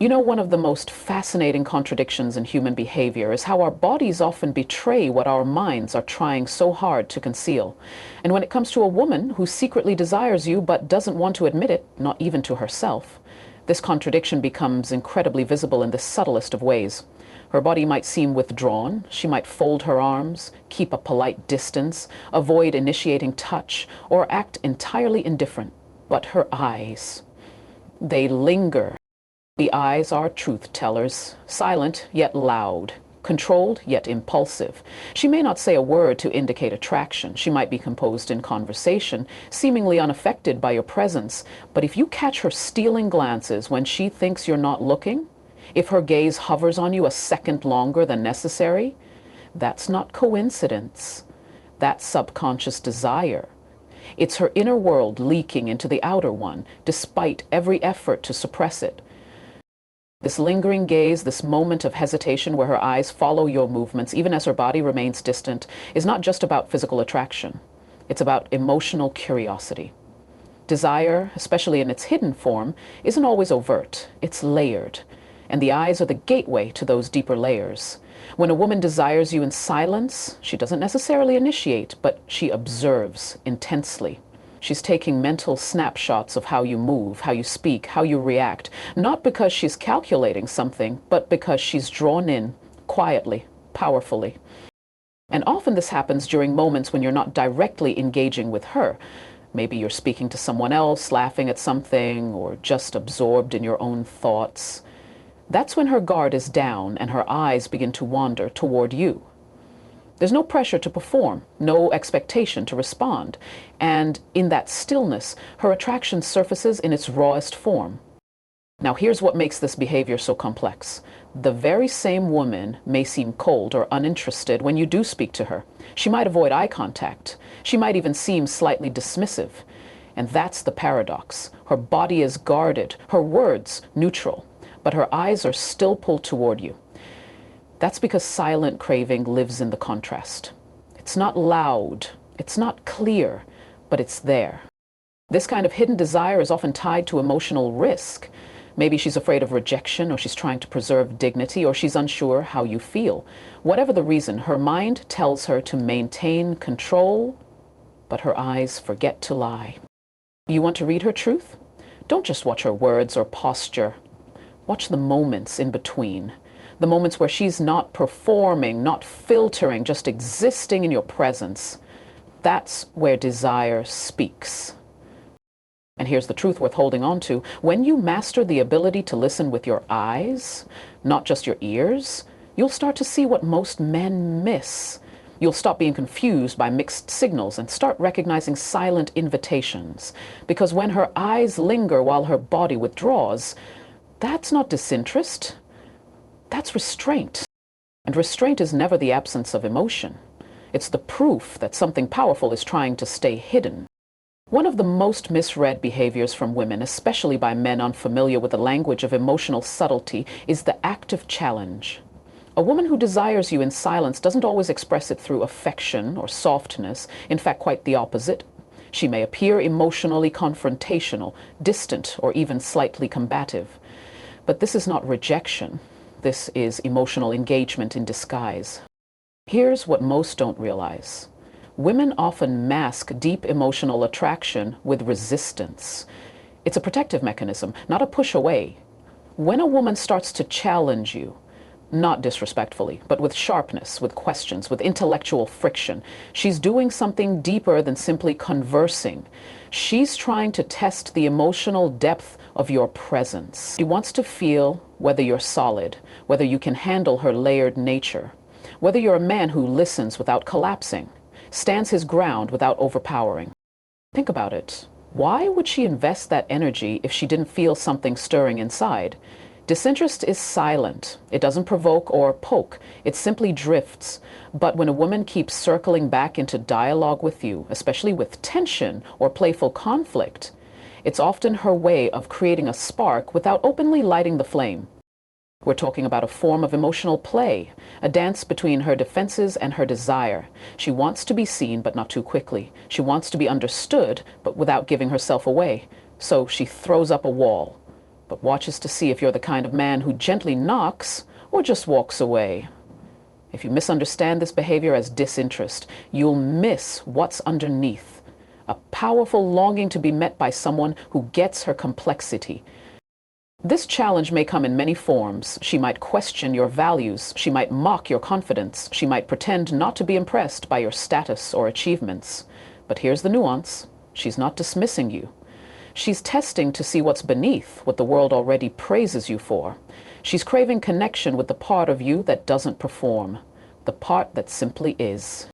You know, one of the most fascinating contradictions in human behavior is how our bodies often betray what our minds are trying so hard to conceal. And when it comes to a woman who secretly desires you but doesn't want to admit it, not even to herself, this contradiction becomes incredibly visible in the subtlest of ways. Her body might seem withdrawn. She might fold her arms, keep a polite distance, avoid initiating touch, or act entirely indifferent. But her eyes, they linger. The eyes are truth tellers, silent yet loud, controlled yet impulsive. She may not say a word to indicate attraction. She might be composed in conversation, seemingly unaffected by your presence. But if you catch her stealing glances when she thinks you're not looking, if her gaze hovers on you a second longer than necessary, that's not coincidence. That's subconscious desire. It's her inner world leaking into the outer one, despite every effort to suppress it. This lingering gaze, this moment of hesitation where her eyes follow your movements, even as her body remains distant, is not just about physical attraction. It's about emotional curiosity. Desire, especially in its hidden form, isn't always overt. It's layered. And the eyes are the gateway to those deeper layers. When a woman desires you in silence, she doesn't necessarily initiate, but she observes intensely. She's taking mental snapshots of how you move, how you speak, how you react, not because she's calculating something, but because she's drawn in quietly, powerfully. And often this happens during moments when you're not directly engaging with her. Maybe you're speaking to someone else, laughing at something, or just absorbed in your own thoughts. That's when her guard is down and her eyes begin to wander toward you. There's no pressure to perform, no expectation to respond. And in that stillness, her attraction surfaces in its rawest form. Now, here's what makes this behavior so complex. The very same woman may seem cold or uninterested when you do speak to her. She might avoid eye contact. She might even seem slightly dismissive. And that's the paradox. Her body is guarded, her words neutral, but her eyes are still pulled toward you. That's because silent craving lives in the contrast. It's not loud, it's not clear, but it's there. This kind of hidden desire is often tied to emotional risk. Maybe she's afraid of rejection, or she's trying to preserve dignity, or she's unsure how you feel. Whatever the reason, her mind tells her to maintain control, but her eyes forget to lie. You want to read her truth? Don't just watch her words or posture. Watch the moments in between. The moments where she's not performing, not filtering, just existing in your presence. That's where desire speaks. And here's the truth worth holding on to. When you master the ability to listen with your eyes, not just your ears, you'll start to see what most men miss. You'll stop being confused by mixed signals and start recognizing silent invitations. Because when her eyes linger while her body withdraws, that's not disinterest. That's restraint. And restraint is never the absence of emotion. It's the proof that something powerful is trying to stay hidden. One of the most misread behaviors from women, especially by men unfamiliar with the language of emotional subtlety, is the active challenge. A woman who desires you in silence doesn't always express it through affection or softness. In fact, quite the opposite. She may appear emotionally confrontational, distant, or even slightly combative. But this is not rejection. This is emotional engagement in disguise. Here's what most don't realize. Women often mask deep emotional attraction with resistance. It's a protective mechanism, not a push away. When a woman starts to challenge you, not disrespectfully, but with sharpness, with questions, with intellectual friction, she's doing something deeper than simply conversing. She's trying to test the emotional depth of your presence. She wants to feel whether you're solid, whether you can handle her layered nature, whether you're a man who listens without collapsing, stands his ground without overpowering. Think about it. Why would she invest that energy if she didn't feel something stirring inside? Disinterest is silent. It doesn't provoke or poke. It simply drifts. But when a woman keeps circling back into dialogue with you, especially with tension or playful conflict, it's often her way of creating a spark without openly lighting the flame. We're talking about a form of emotional play, a dance between her defenses and her desire. She wants to be seen, but not too quickly. She wants to be understood, but without giving herself away. So she throws up a wall. but watches to see if you're the kind of man who gently knocks or just walks away. If you misunderstand this behavior as disinterest, you'll miss what's underneath. A powerful longing to be met by someone who gets her complexity. This challenge may come in many forms. She might question your values. She might mock your confidence. She might pretend not to be impressed by your status or achievements. But here's the nuance. She's not dismissing you. She's testing to see what's beneath what the world already praises you for. She's craving connection with the part of you that doesn't perform, the part that simply is.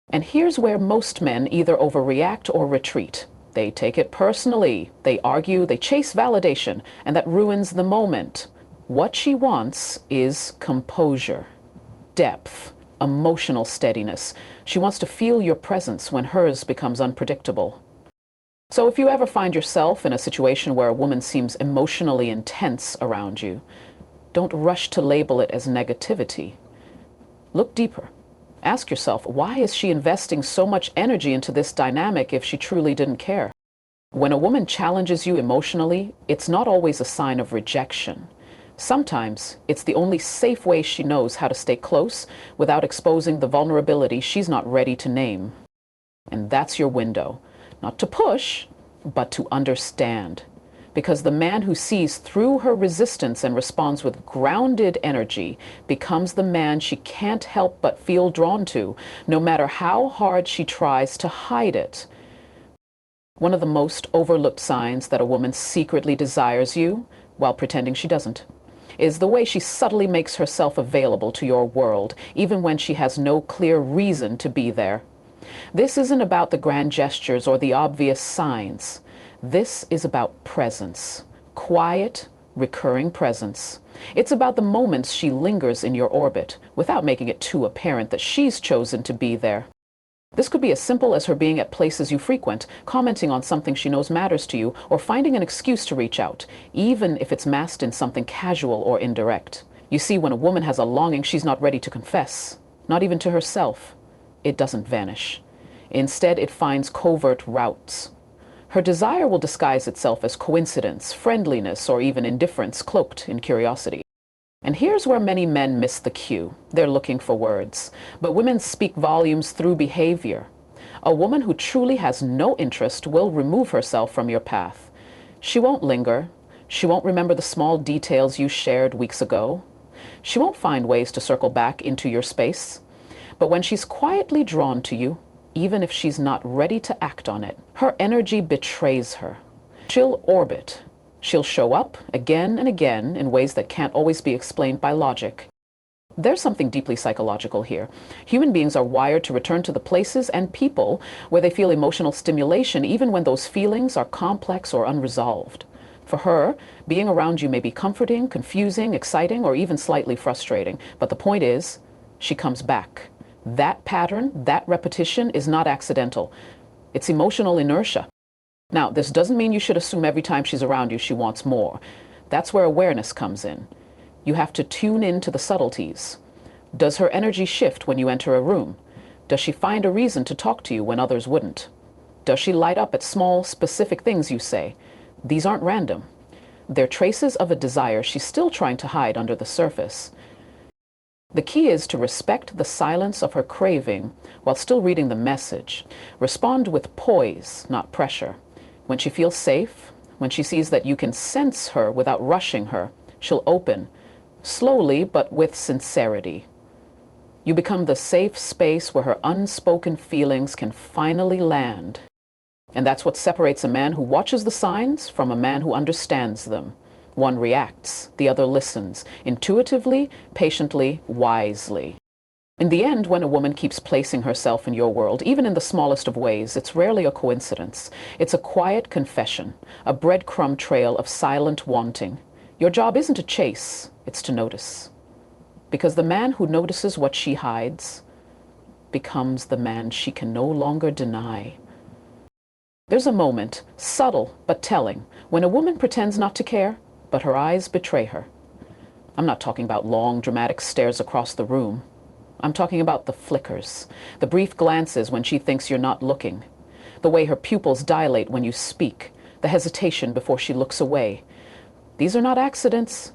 And here's where most men either overreact or retreat. They take it personally, they argue, they chase validation, and that ruins the moment. What she wants is composure, depth, emotional steadiness. She wants to feel your presence when hers becomes unpredictable. So if you ever find yourself in a situation where a woman seems emotionally intense around you, don't rush to label it as negativity. Look deeper. Ask yourself, why is she investing so much energy into this dynamic if she truly didn't care? When a woman challenges you emotionally, it's not always a sign of rejection. Sometimes it's the only safe way she knows how to stay close without exposing the vulnerability she's not ready to name. And that's your window. Not to push, but to understand. Because the man who sees through her resistance and responds with grounded energy becomes the man she can't help but feel drawn to, no matter how hard she tries to hide it. One of the most overlooked signs that a woman secretly desires you, while pretending she doesn't, is the way she subtly makes herself available to your world, even when she has no clear reason to be there. This isn't about the grand gestures or the obvious signs. This is about presence, quiet, recurring presence. It's about the moments she lingers in your orbit without making it too apparent that she's chosen to be there. This could be as simple as her being at places you frequent, commenting on something she knows matters to you, or finding an excuse to reach out, even if it's masked in something casual or indirect. You see, when a woman has a longing she's not ready to confess, not even to herself, it doesn't vanish. Instead, it finds covert routes. Her desire will disguise itself as coincidence, friendliness, or even indifference cloaked in curiosity. And here's where many men miss the cue. They're looking for words. But women speak volumes through behavior. A woman who truly has no interest will remove herself from your path. She won't linger. She won't remember the small details you shared weeks ago. She won't find ways to circle back into your space. But when she's quietly drawn to you, even if she's not ready to act on it, her energy betrays her. She'll orbit. She'll show up again and again in ways that can't always be explained by logic. There's something deeply psychological here. Human beings are wired to return to the places and people where they feel emotional stimulation, even when those feelings are complex or unresolved. For her, being around you may be comforting, confusing, exciting, or even slightly frustrating. But the point is, she comes back. That pattern, that repetition is not accidental. It's emotional inertia. Now, this doesn't mean you should assume every time she's around you she wants more. That's where awareness comes in. You have to tune in to the subtleties. Does her energy shift when you enter a room? Does she find a reason to talk to you when others wouldn't? Does she light up at small, specific things you say? These aren't random. They're traces of a desire she's still trying to hide under the surface. The key is to respect the silence of her craving while still reading the message. Respond with poise, not pressure. When she feels safe, when she sees that you can sense her without rushing her, she'll open, slowly but with sincerity. You become the safe space where her unspoken feelings can finally land. And that's what separates a man who watches the signs from a man who understands them. One reacts, the other listens, intuitively, patiently, wisely. In the end, when a woman keeps placing herself in your world, even in the smallest of ways, it's rarely a coincidence. It's a quiet confession, a breadcrumb trail of silent wanting. Your job isn't to chase, it's to notice. Because the man who notices what she hides becomes the man she can no longer deny. There's a moment, subtle but telling, when a woman pretends not to care, but her eyes betray her. I'm not talking about long, dramatic stares across the room. I'm talking about the flickers, the brief glances when she thinks you're not looking, the way her pupils dilate when you speak, the hesitation before she looks away. These are not accidents.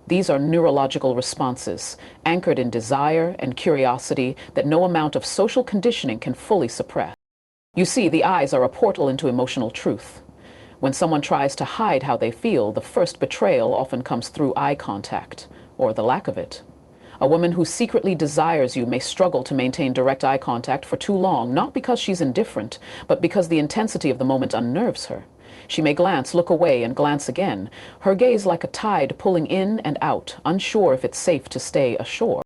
These are neurological responses, anchored in desire and curiosity that no amount of social conditioning can fully suppress. You see, the eyes are a portal into emotional truth. When someone tries to hide how they feel, the first betrayal often comes through eye contact, or the lack of it. A woman who secretly desires you may struggle to maintain direct eye contact for too long, not because she's indifferent, but because the intensity of the moment unnerves her. She may glance, look away, and glance again, her gaze like a tide pulling in and out, unsure if it's safe to stay ashore.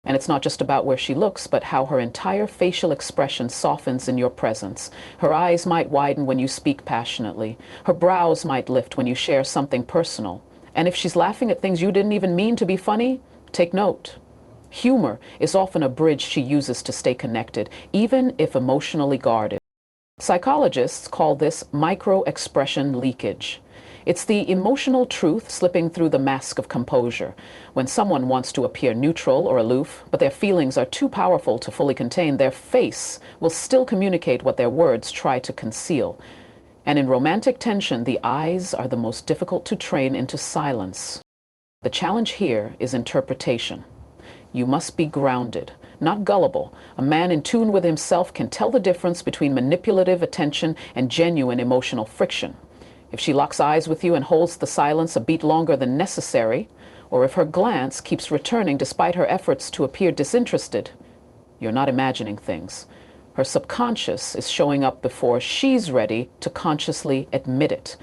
And it's not just about where she looks, but how her entire facial expression softens in your presence. Her eyes might widen when you speak passionately. Her brows might lift when you share something personal. And if she's laughing at things you didn't even mean to be funny, take note. Humor is often a bridge she uses to stay connected, even if emotionally guarded. Psychologists call this micro-expression leakage. It's the emotional truth slipping through the mask of composure. When someone wants to appear neutral or aloof, but their feelings are too powerful to fully contain, their face will still communicate what their words try to conceal. And in romantic tension, the eyes are the most difficult to train into silence. The challenge here is interpretation. You must be grounded, not gullible. A man in tune with himself can tell the difference between manipulative attention and genuine emotional friction. If she locks eyes with you and holds the silence a beat longer than necessary, or if her glance keeps returning despite her efforts to appear disinterested, you're not imagining things. Her subconscious is showing up before she's ready to consciously admit it.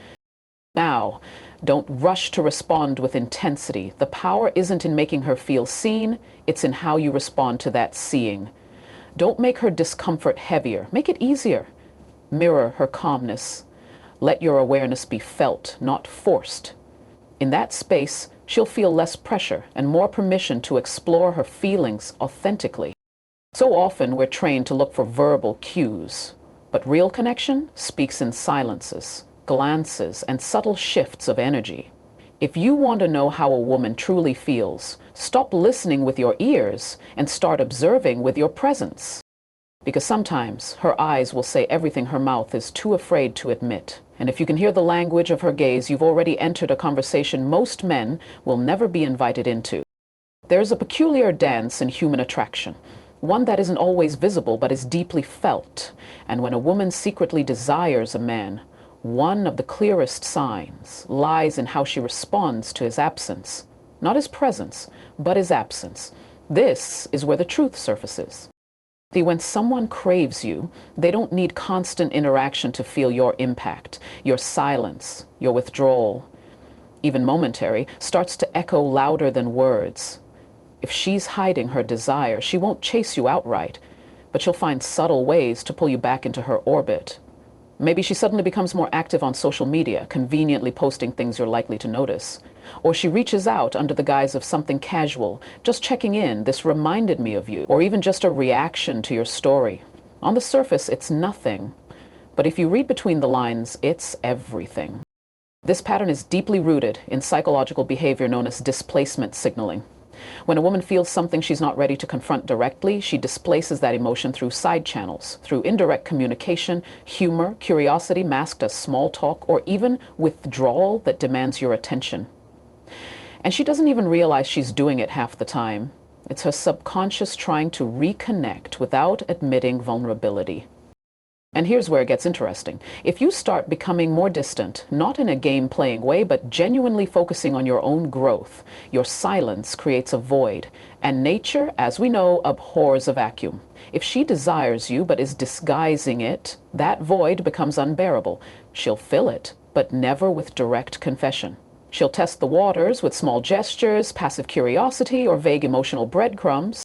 Now, don't rush to respond with intensity. The power isn't in making her feel seen, it's in how you respond to that seeing. Don't make her discomfort heavier, make it easier. Mirror her calmness. Let your awareness be felt, not forced. In that space, she'll feel less pressure and more permission to explore her feelings authentically. So often we're trained to look for verbal cues, but real connection speaks in silences, glances, and subtle shifts of energy. If you want to know how a woman truly feels, stop listening with your ears and start observing with your presence. Because sometimes her eyes will say everything her mouth is too afraid to admit. And if you can hear the language of her gaze, you've already entered a conversation most men will never be invited into. There's a peculiar dance in human attraction, one that isn't always visible but is deeply felt. And when a woman secretly desires a man, one of the clearest signs lies in how she responds to his absence. Not his presence, but his absence. This is where the truth surfaces. See, when someone craves you, they don't need constant interaction to feel your impact. Your silence, your withdrawal, even momentary, starts to echo louder than words. If she's hiding her desire, she won't chase you outright, but she'll find subtle ways to pull you back into her orbit. Maybe she suddenly becomes more active on social media, conveniently posting things you're likely to notice. Or she reaches out under the guise of something casual, just checking in, this reminded me of you, or even just a reaction to your story. On the surface, it's nothing, but if you read between the lines, it's everything. This pattern is deeply rooted in psychological behavior known as displacement signaling. When a woman feels something she's not ready to confront directly, she displaces that emotion through side channels, through indirect communication, humor, curiosity masked as small talk, or even withdrawal that demands your attention. And she doesn't even realize she's doing it half the time. It's her subconscious trying to reconnect without admitting vulnerability. And here's where it gets interesting. If you start becoming more distant, not in a game-playing way, but genuinely focusing on your own growth, your silence creates a void. And nature, as we know, abhors a vacuum. If she desires you but is disguising it, that void becomes unbearable. She'll fill it, but never with direct confession. She'll test the waters with small gestures, passive curiosity, or vague emotional breadcrumbs.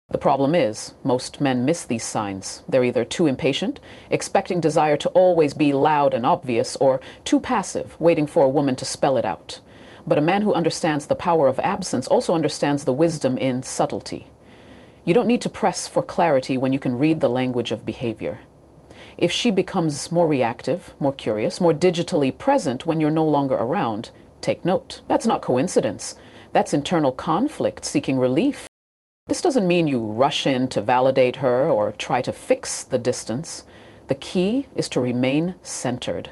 The problem is, most men miss these signs. They're either too impatient, expecting desire to always be loud and obvious, or too passive, waiting for a woman to spell it out. But a man who understands the power of absence also understands the wisdom in subtlety. You don't need to press for clarity when you can read the language of behavior. If she becomes more reactive, more curious, more digitally present when you're no longer around, take note. That's not coincidence. That's internal conflict seeking relief. This doesn't mean you rush in to validate her or try to fix the distance. The key is to remain centered.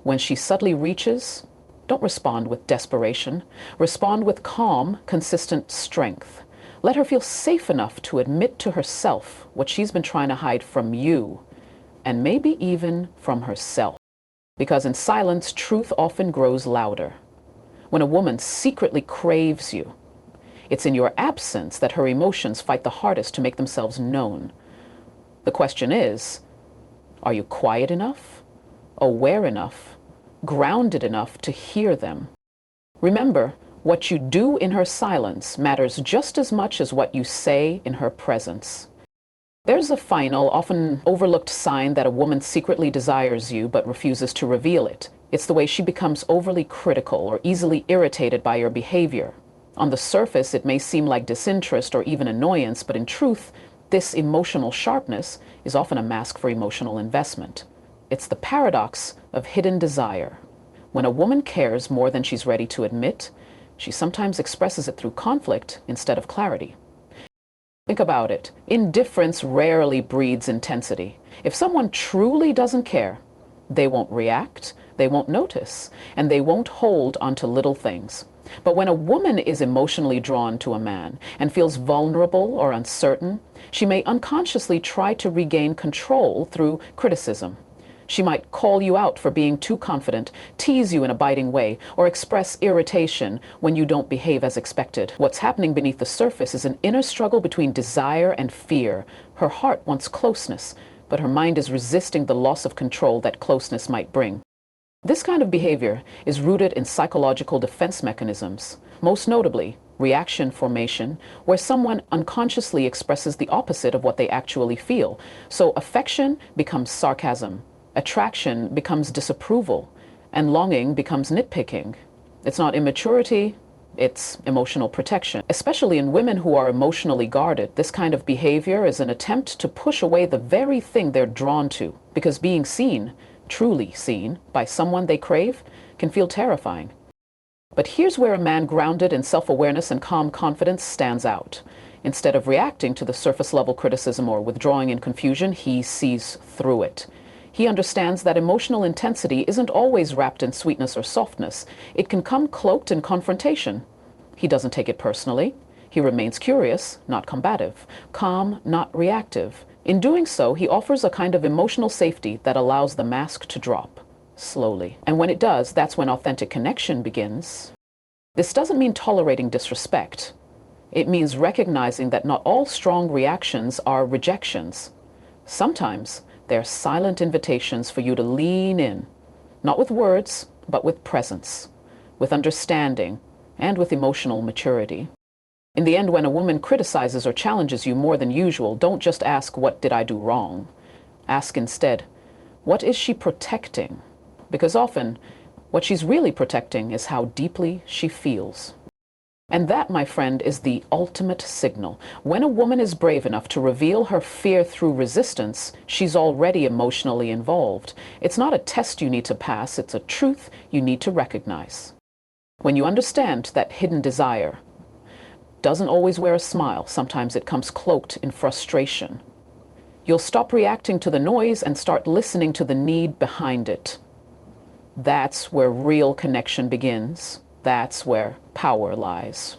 When she subtly reaches, Don't respond with desperation. Respond with calm, consistent strength. Let her feel safe enough to admit to herself what she's been trying to hide from you, and maybe even from herself. Because in silence, truth often grows louder. When a woman secretly craves you, it's in your absence that her emotions fight the hardest to make themselves known. The question is, are you quiet enough, aware enough, grounded enough to hear them? Remember, what you do in her silence matters just as much as what you say in her presence. There's a final, often overlooked sign that a woman secretly desires you but refuses to reveal it. It's the way she becomes overly critical or easily irritated by your behavior. On the surface, it may seem like disinterest or even annoyance, but in truth, this emotional sharpness is often a mask for emotional investment. It's the paradox of hidden desire. When a woman cares more than she's ready to admit, she sometimes expresses it through conflict instead of clarity. Think about it. Indifference rarely breeds intensity. If someone truly doesn't care, they won't react, they won't notice, and they won't hold onto little things. But when a woman is emotionally drawn to a man and feels vulnerable or uncertain, she may unconsciously try to regain control through criticism. She might call you out for being too confident, tease you in a biting way, or express irritation when you don't behave as expected. What's happening beneath the surface is an inner struggle between desire and fear. Her heart wants closeness, but her mind is resisting the loss of control that closeness might bring. This kind of behavior is rooted in psychological defense mechanisms, most notably reaction formation, where someone unconsciously expresses the opposite of what they actually feel. So affection becomes sarcasm, attraction becomes disapproval, and longing becomes nitpicking. It's not immaturity, it's emotional protection. Especially in women who are emotionally guarded, this kind of behavior is an attempt to push away the very thing they're drawn to, because being seen, truly seen, by someone they crave can feel terrifying. But here's where a man grounded in self-awareness and calm confidence stands out. Instead of reacting to the surface-level criticism or withdrawing in confusion, he sees through it. He understands that emotional intensity isn't always wrapped in sweetness or softness. It can come cloaked in confrontation. He doesn't take it personally. He remains curious, not combative, calm, not reactive. In doing so, he offers a kind of emotional safety that allows the mask to drop slowly. And when it does, that's when authentic connection begins. This doesn't mean tolerating disrespect. It means recognizing that not all strong reactions are rejections. Sometimes they're silent invitations for you to lean in, not with words, but with presence, with understanding, and with emotional maturity. In the end, when a woman criticizes or challenges you more than usual, don't just ask, "What did I do wrong?" Ask instead, "What is she protecting?" Because often, what she's really protecting is how deeply she feels. And that, my friend, is the ultimate signal. When a woman is brave enough to reveal her fear through resistance, she's already emotionally involved. It's not a test you need to pass, it's a truth you need to recognize. When you understand that hidden desire doesn't always wear a smile, sometimes it comes cloaked in frustration, you'll stop reacting to the noise and start listening to the need behind it. That's where real connection begins. That's where power lies.